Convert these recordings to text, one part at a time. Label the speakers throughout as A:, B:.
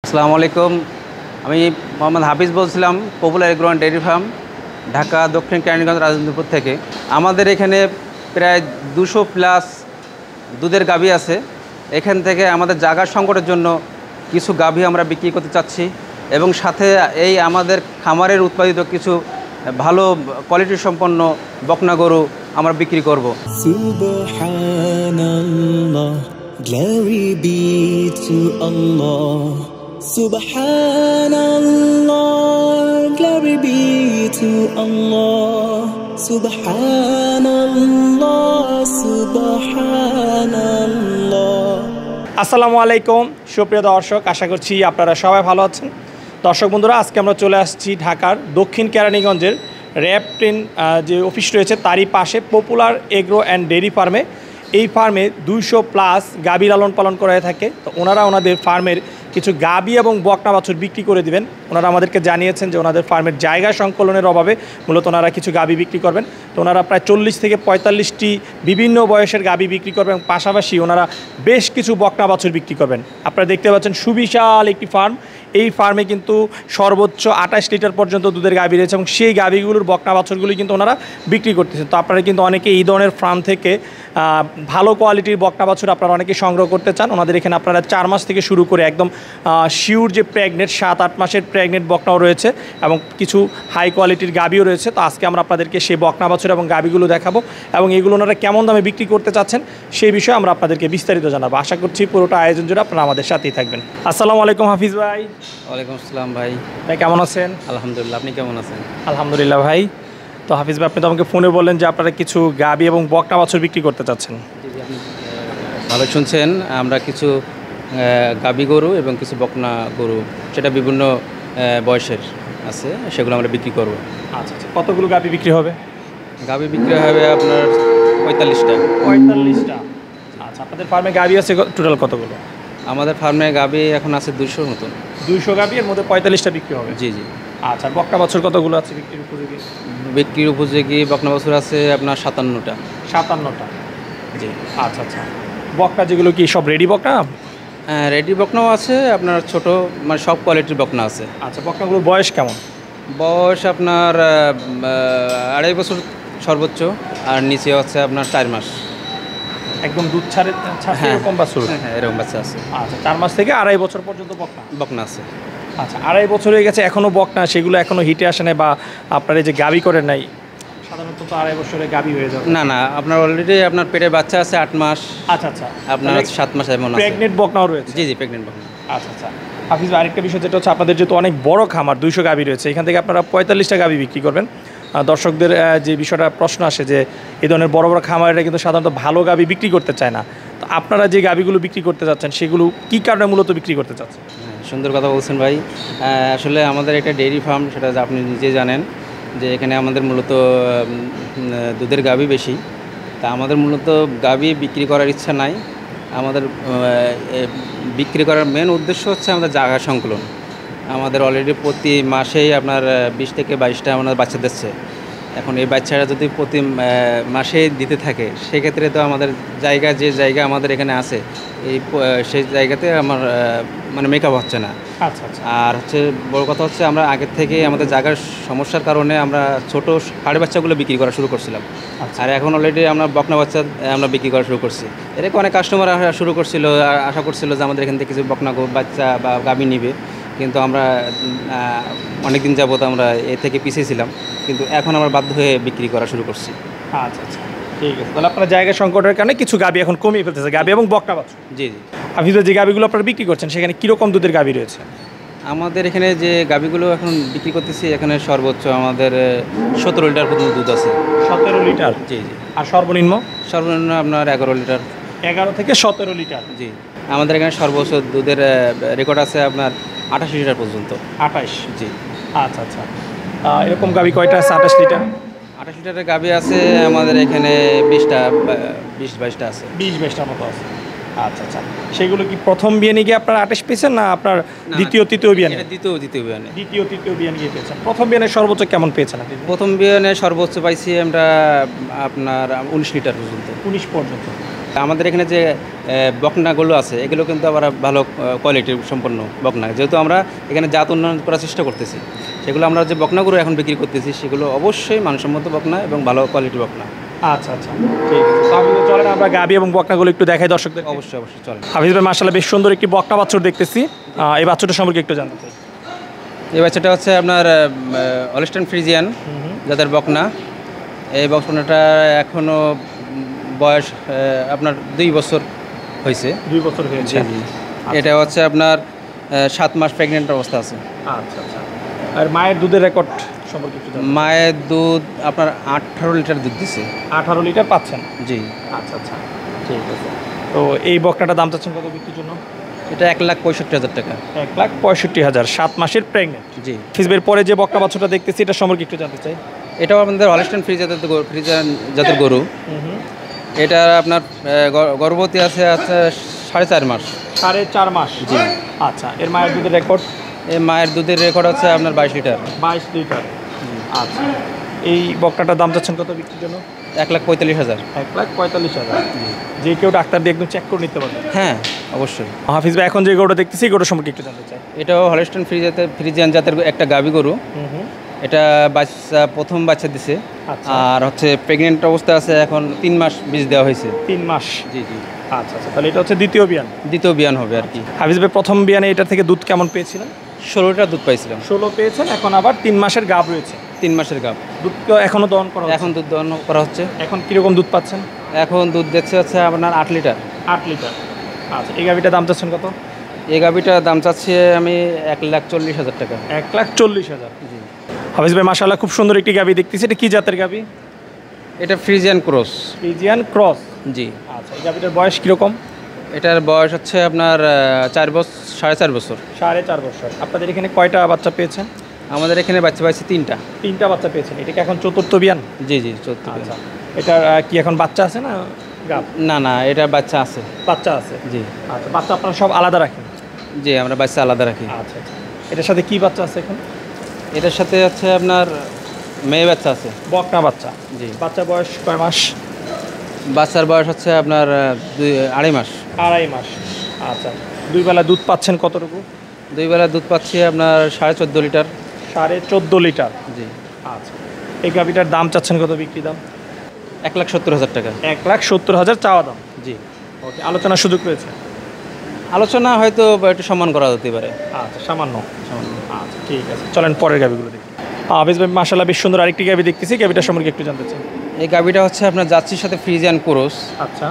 A: আসসালামু আলাইকুম। আমি মোহাম্মদ হাফিজ বলছিলাম, popular agro and dairy farm, Dhaka দক্ষিণ কেরানীগঞ্জ, রাজেন্দ্রপুর থেকে। আমাদের এখানে প্রায় 200+ দুধের গাভী আছে। এখান থেকে আমাদের জায়গার সংকটের জন্য কিছু গাভী আমরা বিক্রি করতে চাচ্ছি, এবং সাথে এই আমাদের খামারের উৎপাদিত কিছু ভালো কোয়ালিটি সম্পন্ন বকনা গরু আমরা বিক্রি করব।
B: সুবহানাল্লাহ, glory be to Allah. Subhanallah, glory be to Allah. Subhanallah, subhanallah.
C: আসসালামু আলাইকুম সুপ্রিয় দর্শক, আশা করছি আপনারা সবাই ভালো আছেন। দর্শক বন্ধুরা, আজকে আমরা চলে আসছি ঢাকার দক্ষিণ কেরানীগঞ্জের র্যাব 10 যে অফিস রয়েছে তারই পাশে পপুলার এগ্রো অ্যান্ড ডেয়ারি ফার্মে। এই ফার্মে 200+ গাভী লালন পালন করা থাকে। তো ওনারা ওনাদের ফার্মের কিছু গাভী এবং বকনা বাছুর বিক্রি করে দিবেন। ওনারা আমাদেরকে জানিয়েছেন যে ওনাদের ফার্মের জায়গা সংকলনের অভাবে মূলত ওনারা কিছু গাভী বিক্রি করবেন। তো ওনারা প্রায় 40 থেকে 45টি বিভিন্ন বয়সের গাভী বিক্রি করবেন, পাশাপাশি ওনারা বেশ কিছু বকনা বাছুর বিক্রি করবেন। আপনারা দেখতে পাচ্ছেন সুবিশাল একটি ফার্ম। এই ফার্মে কিন্তু সর্বোচ্চ 28 লিটার পর্যন্ত দুধের গাভী রয়েছে, এবং সেই গাভীগুলোর বকনা বাছুরগুলি কিন্তু ওনারা বিক্রি করতেছেন। তো আপনারা কিন্তু অনেকে এই ধরনের ফার্ম থেকে ভালো কোয়ালিটির বকনা বাছুর আপনারা অনেকে সংগ্রহ করতে চান। ওনাদের এখানে আপনারা 4 মাস থেকে শুরু করে একদম শিওর যে প্রেগনেন্ট 7-8 মাসের প্রেগনেন্ট বকনাও রয়েছে, এবং কিছু হাই কোয়ালিটির গাভীও রয়েছে। তো আজকে আমরা আপনাদেরকে সেই বকনা বাছুর এবং গাভীগুলো দেখাবো, এবং এগুলো ওনারা কেমন দামে বিক্রি করতে চাচ্ছেন সেই বিষয়ে আমরা আপনাদেরকে বিস্তারিত জানাবো। আশা করছি পুরোটা আয়োজন জুড়ে আপনারা আমাদের সাথেই থাকবেন। আসসালামু আলাইকুম হাফিজ ভাই।
A: ওয়ালাইকুম আসসালাম ভাই।
C: ভাই কেমন আছেন?
A: আলহামদুলিল্লাহ, আপনি কেমন আছেন?
C: আলহামদুলিল্লাহ ভাই। তো হাফিজ ভাই, আপনি তো আমাকে ফোনে বললেন যে আপনারা কিছু গাভী এবং বকনা বাছুর বিক্রি করতে চাচ্ছেন।
A: আপনি ভালো শুনছেন। আমরা কিছু গাভী গরু এবং কিছু বকনা গরু, সেটা বিভিন্ন বয়সের আছে, সেগুলো আমরা বিক্রি করব।
C: আচ্ছা আচ্ছা, কতগুলো গাভী বিক্রি হবে?
A: গাভী বিক্রি হবে আপনার 45টা।
C: 45টা। আচ্ছা, আপনাদের ফার্মে গাভী আছে টোটাল কতগুলো?
A: আমাদের ফার্মে গাভী এখন আছে 200 মতন।
C: 200 গাভী, এর মধ্যে 45টা বিক্রি হবে।
A: জি জি।
C: আচ্ছা, বকনা বাছুর কতগুলো আছে বিক্রির উপযোগী?
A: বিক্রির উপযোগী বকনা বাছুর আছে আপনার 57টা।
C: 57টা।
A: জি।
C: আচ্ছা আচ্ছা, বকনা যেগুলো কি সব রেডি বকনা?
A: হ্যাঁ, রেডি বকনাও আছে, আপনার ছোট, মানে সব কোয়ালিটির বকনা আছে।
C: আচ্ছা, বকনাগুলোর বয়স কেমন?
A: বয়স আপনার 2.5 বছর সর্বোচ্চ, আর নিচে হচ্ছে আপনার 4 মাস।
C: একদম দুধ ছাড়ে এরকম বাছুর?
A: হ্যাঁ, এরকম বাচ্চা আছে।
C: আচ্ছা, 4 মাস থেকে 2.5 বছর পর্যন্ত
A: বকনা আছে।
C: আচ্ছা, 2.5 বছর হয়ে গেছে, এখনও বকনা, সেগুলো এখনও হিটে আসে নাই, বা আপনার এই যে গাভী করেন নাই? সাধারণত তো 2.5 বছরে গাভী হয়ে যাবে।
A: না না, আপনার অলরেডি আপনার পেটে বাচ্চা আছে 8 মাস।
C: আচ্ছা আচ্ছা,
A: আপনার 7 মাস এমন আছে।
C: প্রেগনেন্ট বকনাও রয়েছে?
A: জি জি, প্রেগনেন্ট বকনা।
C: আচ্ছা আচ্ছা। হাফিজ, আরেকটা বিষয় যেটা হচ্ছে, আপনাদের যেহেতু অনেক বড় খামার, 200 গাভী রয়েছে, এখান থেকে আপনারা 45টা গাভী বিক্রি করবেন। দর্শকদের যে বিষয়টা প্রশ্ন আসে যে এই ধরনের বড় বড় খামারেরা কিন্তু সাধারণত ভালো গাভী বিক্রি করতে চায় না। তো আপনারা যে গাভীগুলো বিক্রি করতে চাচ্ছেন সেগুলো কী কারণে মূলত বিক্রি করতে চাচ্ছেন?
A: সুন্দর কথা বলছেন ভাই। আসলে আমাদের একটা ডেইরি ফার্ম, সেটা আপনি নিজে জানেন যে এখানে আমাদের মূলত দুধের গাভী বেশি। তা আমাদের মূলত গাভী বিক্রি করার ইচ্ছা নাই। আমাদের বিক্রি করার মেন উদ্দেশ্য হচ্ছে আমাদের জায়গা সংকুলন। আমাদের অলরেডি প্রতি মাসেই আপনার 20 থেকে 22টা আমাদের বাচ্চা দিচ্ছে। এখন এই বাচ্চারা যদি প্রতি মাসেই দিতে থাকে, সেক্ষেত্রে তো আমাদের যে জায়গা আমাদের এখানে আছে, সেই জায়গাতে আমার মানে মেকআপ হচ্ছে না।
C: আচ্ছা আচ্ছা।
A: আর হচ্ছে বড় কথা হচ্ছে, আমরা আগের থেকে আমাদের জায়গার সমস্যার কারণে আমরা ছোটো হাড়ি বাচ্চাগুলো বিক্রি করা শুরু করছিলাম। আর এখন অলরেডি আমরা বকনা বাচ্চা আমরা বিক্রি করা শুরু করছি। এরকম অনেক কাস্টমার আসা শুরু করছিল, আশা করছিল যে আমাদের এখান থেকে কিছু বকনা বাচ্চা বা গাভী নিবে, কিন্তু আমরা অনেক দিন যাবত আমরা এ থেকে পিছিয়েছিলাম, কিন্তু এখন আমরা বাধ্য হয়ে বিক্রি করা শুরু করছি।
C: আচ্ছা আচ্ছা, ঠিক আছে। তাহলে আপনার জায়গা সংকটের কারণে কিছু গাভী এখন কমিয়ে ফেলতেছে, গাভী এবং বকনা বাছুর?
A: জি জি।
C: হাফিজ, যে গাভীগুলো আপনারা বিক্রি করছেন সেখানে কীরকম দুধের গাভী রয়েছে?
A: আমাদের এখানে যে গাভীগুলো এখন বিক্রি করতেছি, এখানে সর্বোচ্চ আমাদের 17 লিটার পর্যন্ত দুধ আছে।
C: 17 লিটার?
A: জি জি।
C: আর সর্বনিম্ন?
A: সর্বনিম্ন আপনার 11 লিটার।
C: 11 থেকে 17 লিটার?
A: জি। আমাদের এখানে সর্বোচ্চ দুধের রেকর্ড আছে আপনার 28 লিটার পর্যন্ত।
C: 28?
A: জি।
C: আচ্ছা আচ্ছা। এরকম গাভী কয়টা আছে 28 লিটার?
A: 28 লিটারের গাভী আছে আমাদের এখানে 20-22টা আছে।
C: 20-22টার মতো আছে। আচ্ছা আচ্ছা, সেগুলো কি প্রথম বিয়ানে গিয়ে আপনার 28 পেয়েছেন, না আপনার দ্বিতীয় তৃতীয় বিয়ানে?
A: দ্বিতীয় বিয়ানে।
C: দ্বিতীয় তৃতীয় বিয়ানে গিয়ে পেয়েছেন। প্রথম বিয়ানে সর্বোচ্চ কেমন পেয়েছেন আপনি?
A: প্রথম বিয়ানে সর্বোচ্চ পাইছি আমরা আপনার 19 লিটার পর্যন্ত।
C: 19 পর্যন্ত?
A: আমাদের এখানে যে বকনাগুলো আছে এগুলো কিন্তু আবার ভালো কোয়ালিটির সম্পন্ন বকনা, যেহেতু আমরা এখানে জাত উন্নয়ন করার চেষ্টা করতেছি। সেগুলো আমরা যে বকনাগুলো এখন বিক্রি করতেছি সেগুলো অবশ্যই মানসম্মত বকনা এবং ভালো কোয়ালিটির বকনা।
C: আচ্ছা আচ্ছা, ঠিক আছে। তাহলে চলেন আমরা গাবি এবং বকনাগুলো একটু দেখাই দর্শকদের।
A: অবশ্যই অবশ্যই চলে।
C: হাফিজ ভাই মাশাআল্লাহ বেশ সুন্দর একটি বকনা বাছুর দেখতেছি। এই বাছুরটা সম্পর্কে একটু জানতে চাই।
A: এই বাচ্চাটা হচ্ছে আপনার হলস্টাইন ফ্রিজিয়ান যাদের বকনা। এই বকনাটা এখনও বয়স আপনার 2 বছর হয়েছে।
C: 2 বছর হয়েছে।
A: এটা হচ্ছে আপনার 7 মাস প্রেগনেন্ট অবস্থা আছে।
C: আচ্ছা আচ্ছা। আর মায়ের দুধের রেকর্ড সম্পর্কে একটু জানতে।
A: মায়ের দুধ আপনার 18 লিটার দুধ দিচ্ছে।
C: 18 লিটার পাচ্ছেন?
A: জি।
C: আচ্ছা আচ্ছা, ঠিক আছে। তো এই বকনাটার দাম চাচ্ছেন কত বিক্রির জন্য?
A: এটা 1,65,000 টাকা।
C: 1,65,000, 7 মাসের প্রেগনেন্ট।
A: জি।
C: ফিজবের পরে যে বকনা বাছুরটা দেখতেছি এটা সম্পর্কে একটু জানতে চাই।
A: এটাও আমাদের হলস্টাইন ফ্রিজিয়ান জাতের গরু। এটা আপনার গর্ভবতী আছে 4.5 মাস।
C: 4.5 মাস? জি। আচ্ছা, এর মায়ের দুধের রেকর্ড?
A: এই মায়ের দুধের রেকর্ড হচ্ছে আপনার 22 লিটার।
C: 22 লিটার। আচ্ছা, এই বকনাটার দাম চাচ্ছেন কত বিক্রির জন্য?
A: 1,45,000।
C: 1,45,000। যে কেউ ডাক্তার দিয়ে একদম চেক করে নিতে পারবে?
A: হ্যাঁ অবশ্যই।
C: হাফিজ ভাই এখন যে গরুটা দেখতেছি এই গরু সম্পর্কে একটু জানতে চাই।
A: এটাও হলস্টাইন ফ্রিজিয়ান জাতের একটা গাভী গরু। এটা বাচ্চা প্রথম বাচ্চা দিছে। আর হচ্ছে প্রেগনেন্ট অবস্থা আছে, এখন 3 মাস বীজ দেওয়া হয়েছে।
C: 3 মাস?
A: জি জি।
C: আচ্ছা আচ্ছা, তাহলে এটা হচ্ছে দ্বিতীয় বিয়ান?
A: দ্বিতীয় বিয়ান হবে আর কি।
C: হাফিজ ভাই প্রথম বিয়ানে এটার থেকে দুধ কেমন পেয়েছিলেন?
A: 16 লিটার দুধ পাইছিলাম।
C: 16 পেয়েছেন, এখন আবার 3 মাসের গাভ রয়েছে।
A: 3 মাসের গাভ।
C: দুধ এখনো দহন করা হচ্ছে?
A: এখন দুধ দহন করা হচ্ছে।
C: এখন কীরকম দুধ পাচ্ছেন?
A: এখন দুধ দিচ্ছে হচ্ছে আপনার 8 লিটার।
C: 8 লিটার। আচ্ছা, এই গাভিটার দাম চাচ্ছেন কত?
A: এই গাভিটার দাম চাচ্ছি আমি 1,40,000 টাকা।
C: 1,40,000।
A: জি।
C: হাফিজ ভাই মাশাআল্লাহ খুব সুন্দর একটি গাভি দেখতেছি। এটা কি জাতের গাভি?
A: এটা ফ্রিজিয়ান ক্রস।
C: Friesian cross?
A: জি।
C: আচ্ছা, এই গাভিটার বয়স কীরকম?
A: এটার বয়স হচ্ছে আপনার 4 বছর, 4.5 বছর।
C: 4.5 বছর। আপনাদের এখানে কয়টা বাচ্চা পেয়েছেন?
A: আমাদের এখানে বাচ্চা পাইছে 3টা।
C: 3টা বাচ্চা পেয়েছেন। এটা কি এখন চতুর্থ বিয়ান?
A: জি জি, চতুর্থ।
C: আচ্ছা, এটার কি এখন বাচ্চা আছে না গাভ?
A: না না, এটা বাচ্চা আছে।
C: বাচ্চা আছে?
A: জি।
C: আচ্ছা, বাচ্চা আপনারা সব আলাদা রাখেন?
A: জি, আমরা বাচ্চা আলাদা রাখি।
C: আচ্ছা আচ্ছা। এটার সাথে কি বাচ্চা আছে এখন?
A: এটার সাথে হচ্ছে আপনার মেয়ে বাচ্চা আছে।
C: বকনা বাচ্চা?
A: জি।
C: বাচ্চার বয়স কয় মাস?
A: বাচ্চার বয়স হচ্ছে আপনার 2.5 মাস।
C: 2.5 মাস। আচ্ছা, 2 বেলা দুধ পাচ্ছেন কতটুকু?
A: 2 বেলা দুধ পাচ্ছি আপনার 14.5 লিটার।
C: 14.5 লিটার?
A: জি।
C: আচ্ছা, এই গাভিটার দাম চাচ্ছেন কত বিক্রি দাম?
A: 1,70,000 টাকা।
C: 1,70,000 চাওয়া দাম?
A: জি।
C: ওকে, আলোচনার সুযোগ রয়েছে?
A: আলোচনা হয়তো একটু সম্মান করা যেতে পারে।
C: আচ্ছা, সামান্য? আচ্ছা, ঠিক আছে। চলেন পরের গাভিগুলো দেখি। হাফিজ ভাই মাশাআল্লাহ বেশ সুন্দর আরেকটি গাভি দেখতেছি। গাভিটার সম্পর্কে একটু জানতে চাই।
A: এই গাভিটা হচ্ছে আপনার জার্সির সাথে ফ্রিজিয়ান ক্রস।
C: আচ্ছা।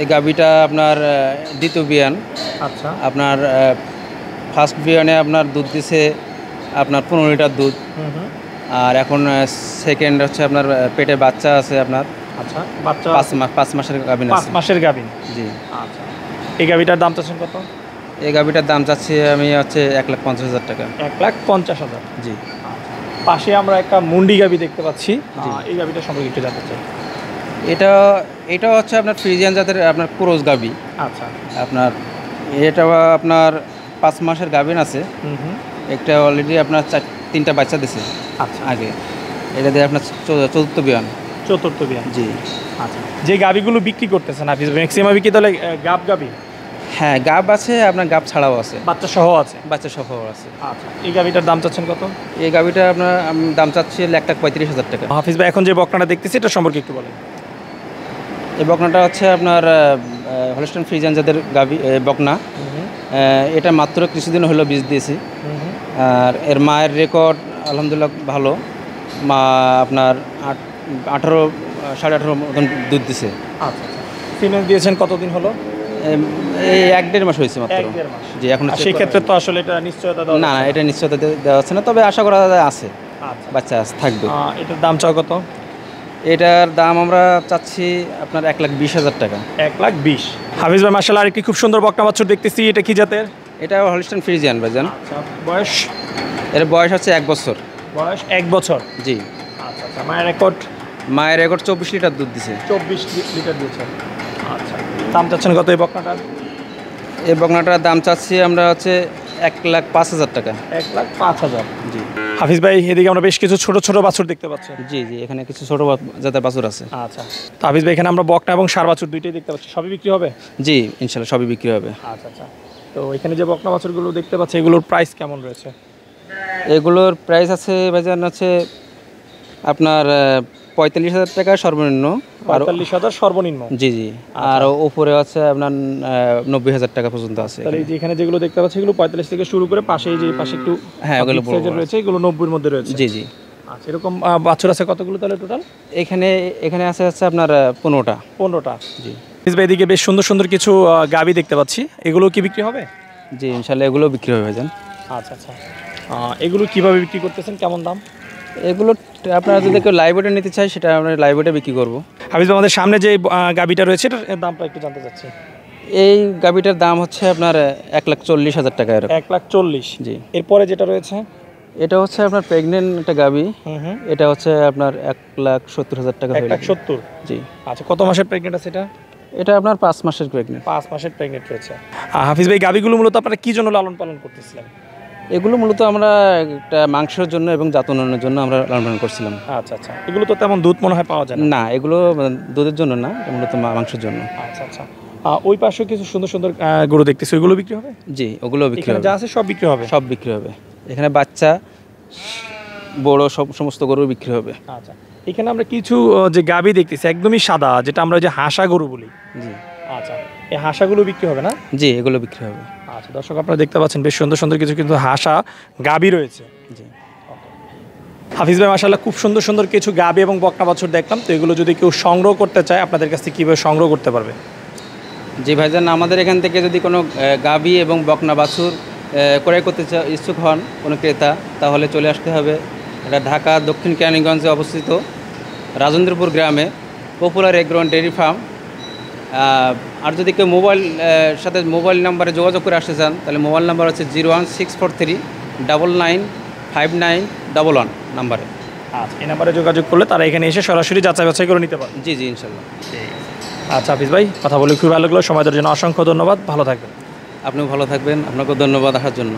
A: এই গাভিটা আপনার দ্বিতীয় বিয়ান।
C: আচ্ছা।
A: আপনার ফার্স্ট বিয়ানে আপনার দুধ দিছে আপনার 15 লিটার দুধ। আর এখন সেকেন্ড হচ্ছে আপনার পেটে বাচ্চা আছে আপনার।
C: আচ্ছা, বাচ্চা
A: 5 মাসের গাভিন আছে।
C: 5 মাসের গাভিন?
A: জি।
C: আচ্ছা, এই গাভিটার দাম চাচ্ছেন কত?
A: এই গাভিটার দাম চাচ্ছি আমি হচ্ছে 1,50,000 টাকা।
C: 1,50,000?
A: জি।
C: পাশে আমরা একটা মুন্ডি গাভি দেখতে পাচ্ছি। এই গাভিটার সম্পর্কে একটু জানতে চাই।
A: এটা হচ্ছে আপনার ফ্রিজিয়ান জাতের আপনার ক্রস গাভি।
C: আচ্ছা।
A: আপনার এটা আপনার 5 মাসের গাভিন আছে। একটা অলরেডি আপনার 3টা বাচ্চা দিছে।
C: আচ্ছা।
A: আগে এটা দিয়ে আপনার চতুর্থ বিয়ান।
C: চতুর্থ বিয়ান?
A: জি।
C: আচ্ছা, যে গাভিগুলো বিক্রি করতেছেন হাফিজ ম্যাক্সিমাম কি তাহলে গাব গাভি?
A: হ্যাঁ, গাব আছে, আপনার গাব ছাড়াও আছে।
C: বাচ্চা সহ আছে?
A: বাচ্চা সহ আছে।
C: আচ্ছা, এই গাভিটার দাম চাচ্ছেন কত?
A: এই গাভিটা আপনার দাম চাচ্ছি 1,35,000 টাকা।
C: হাফিজ ভাই এখন যে বকনাটা দেখতেছি এটা সম্পর্কে একটু বলেন।
A: এই বকনাটা হচ্ছে আপনার হলস্টাইন ফ্রিজিয়ান জাতের গাভি বকনা। এটা মাত্র কিছুদিন হলো বীজ দিয়েছি। আর এর মায়ের রেকর্ড আলহামদুলিল্লাহ ভালো। মা আপনার 18 মতন দুধ দিছে।
C: আচ্ছা, সিমেন্ট দিয়েছেন কতদিন হলো?
A: এই 1-1.5 মাস হয়েছে মাত্র।
C: 1-1.5 মাস?
A: জি। এখন
C: সেই ক্ষেত্রে তো আসলে এটা নিশ্চয়তা দেওয়া
A: না, এটা নিশ্চয়তা দেওয়া যাচ্ছে না, তবে আশা করা যায় আছে।
C: আচ্ছা,
A: বাচ্চা থাকবে।
C: এটার দাম চাও কত?
A: এটার দাম আমরা চাচ্ছি আপনার 1,20,000 টাকা।
C: 1,20,000? হাফিজ ভাই মাশাআল্লাহ আরেকটি খুব সুন্দর বকনা বাছুর দেখতেছি। এটা কি জাতের?
A: এটা হলস্টাইন ফ্রিজিয়ান ভাইজান।
C: আচ্ছা, বয়স?
A: এর বয়স হচ্ছে 1 বছর।
C: বয়স 1 বছর?
A: জি।
C: আচ্ছা আচ্ছা, মায়ের রেকর্ড?
A: মায়ের রেকর্ড 24 লিটার দুধ দিছে।
C: 24 লিটার দিয়েছে। আচ্ছা, দাম চাচ্ছেন কত এই বকনাটার?
A: এই বকনাটার দাম চাচ্ছি আমরা হচ্ছে 1,05,000 টাকা।
C: 1,05,000।
A: জি
C: হাফিজ ভাই, এদিকে আমরা বেশ কিছু ছোট ছোট বাছুর দেখতে পাচ্ছি।
A: জি জি, এখানে কিছু ছোট জাতের বাছুর আছে।
C: আচ্ছা, তো হাফিজ ভাই, এখানে আমরা বকনা এবং ষাঁড় বাছুর দুইটাই দেখতে পাচ্ছি, সবই বিক্রি হবে?
A: জি ইনশাল্লাহ সবই বিক্রি হবে।
C: আচ্ছা আচ্ছা, তো এখানে যে বকনা বাছুরগুলো দেখতে পাচ্ছি এগুলোর প্রাইস কেমন রয়েছে?
A: এগুলোর প্রাইস আছে ভাইজান আছে আপনার 45,000 টাকা সর্বনিম্ন। আর
C: 45,000 সর্বনিম্ন?
A: জি জি, আর উপরে আছে আপনার 90,000 টাকা পর্যন্ত আছে।
C: তাহলে এই যে এখানে যেগুলো দেখতে পাচ্ছি এগুলো 45 থেকে শুরু করে, পাশে এই যে পাশে একটু
A: হ্যাঁ ওগুলো বড়
C: সাইজের রয়েছে, এগুলো 90-এর মধ্যে রয়েছে।
A: জি জি।
C: আচ্ছা, এরকম বাছুর আছে কতগুলো তাহলে টোটাল?
A: এখানে আছে আপনার 15টা।
C: 15টা।
A: জি।
C: হাফিজ ভাই, এদিকে বেশ সুন্দর সুন্দর কিছু গাভী দেখতে পাচ্ছি, এগুলো কি বিক্রি হবে?
A: জি ইনশাল্লাহ এগুলো বিক্রি হবে ভাইজান।
C: আচ্ছা আচ্ছা, এগুলো কিভাবে বিক্রি করতেছেন, কেমন দাম?
A: এগুলো আপনারা যদি কেউ লাইভ ওয়েটে নিতে চাই সেটা আমরা লাইভ ওয়েটে বিক্রি করবো।
C: হাফিজ ভাই, আমাদের সামনে যে গাভীটা রয়েছে এটার দামটা একটু জানতে চাচ্ছি।
A: এই গাভীটার দাম হচ্ছে আপনার 1,40,000 টাকা এরকম।
C: 1,40,000।
A: জি।
C: এরপরে যেটা রয়েছে
A: এটা হচ্ছে আপনার প্রেগনেন্ট একটা গাভী,
C: হুম,
A: এটা হচ্ছে আপনার 1,70,000 টাকা।
C: 1,70,000।
A: জি।
C: আচ্ছা, কত মাসের প্রেগনেন্ট আছে এটা?
A: এটা আপনার 5 মাসের প্রেগনেন্ট।
C: 5 মাসের প্রেগনেন্ট রয়েছে। হাফিজ ভাই, গাভীগুলো মূলত আপনারা কি জন্য লালন পালন করতেছিলেন?
A: এগুলো মূলত আমরা একটা মাংসের জন্য এবং জাত উন্নয়নের জন্য আমরা লালন পালন করছিলাম।
C: আচ্ছা আচ্ছা, এগুলো তো তেমন দুধ মনে হয় পাওয়া যায় না?
A: না, এগুলো দুধের জন্য না, এটা মূলত মাংসের জন্য।
C: আচ্ছা আচ্ছা, ওই পাশে কিছু সুন্দর সুন্দর গরু দেখতেছি, ওইগুলো বিক্রি হবে?
A: জি ওগুলো বিক্রি
C: এখানে
A: হবে।
C: যা আছে সব বিক্রি হবে?
A: সব বিক্রি হবে, এখানে বাচ্চা বড় সমস্ত গরু বিক্রি হবে।
C: আচ্ছা, এখানে আমরা কিছু যে গাভী দেখতেছি একদমই সাদা, যেটা আমরা যে হাসা গরু বলি।
A: জি।
C: আচ্ছা, এই হাসাগুলো বিক্রি হবে না?
A: জি এগুলো বিক্রি হবে।
C: আচ্ছা দর্শক, আপনারা দেখতে পাচ্ছেন বেশ সুন্দর সুন্দর কিছু কিন্তু হাসা গাভী রয়েছে।
A: জি।
C: হাফিজ ভাই, মাশাআল্লাহ, খুব সুন্দর সুন্দর কিছু গাভী এবং বকনা বাছুর দেখলাম, তো এগুলো যদি কেউ সংগ্রহ করতে চায় আপনাদের কাছ থেকে কীভাবে সংগ্রহ করতে পারবে?
A: জি ভাইজান, আমাদের এখান থেকে যদি কোনো গাভী এবং বকনা বাছুর ক্রয় করতে ইচ্ছুক হন কোনো ক্রেতা, তাহলে চলে আসতে হবে। এটা ঢাকা দক্ষিণ কেরানীগঞ্জে অবস্থিত রাজেন্দ্রপুর গ্রামে পপুলার এগ্রো ডেয়ারি ফার্ম। আর যদি কেউ মোবাইল নাম্বারে যোগাযোগ করে আসতে চান, তাহলে মোবাইল নাম্বার হচ্ছে 01643995911 নাম্বারে।
C: আচ্ছা, এই নাম্বারে যোগাযোগ করলে তারা এখানে এসে সরাসরি যাচাই বাছাই করে নিতে পারে?
A: জি জি ইনশাল্লাহ।
C: আচ্ছা হাফিজ ভাই, কথা বলে খুব ভালো লাগলো, সময় দেওয়ার জন্য অসংখ্য ধন্যবাদ, ভালো থাকবেন।
A: আপনিও ভালো থাকবেন, আপনাকেও ধন্যবাদ আসার জন্য।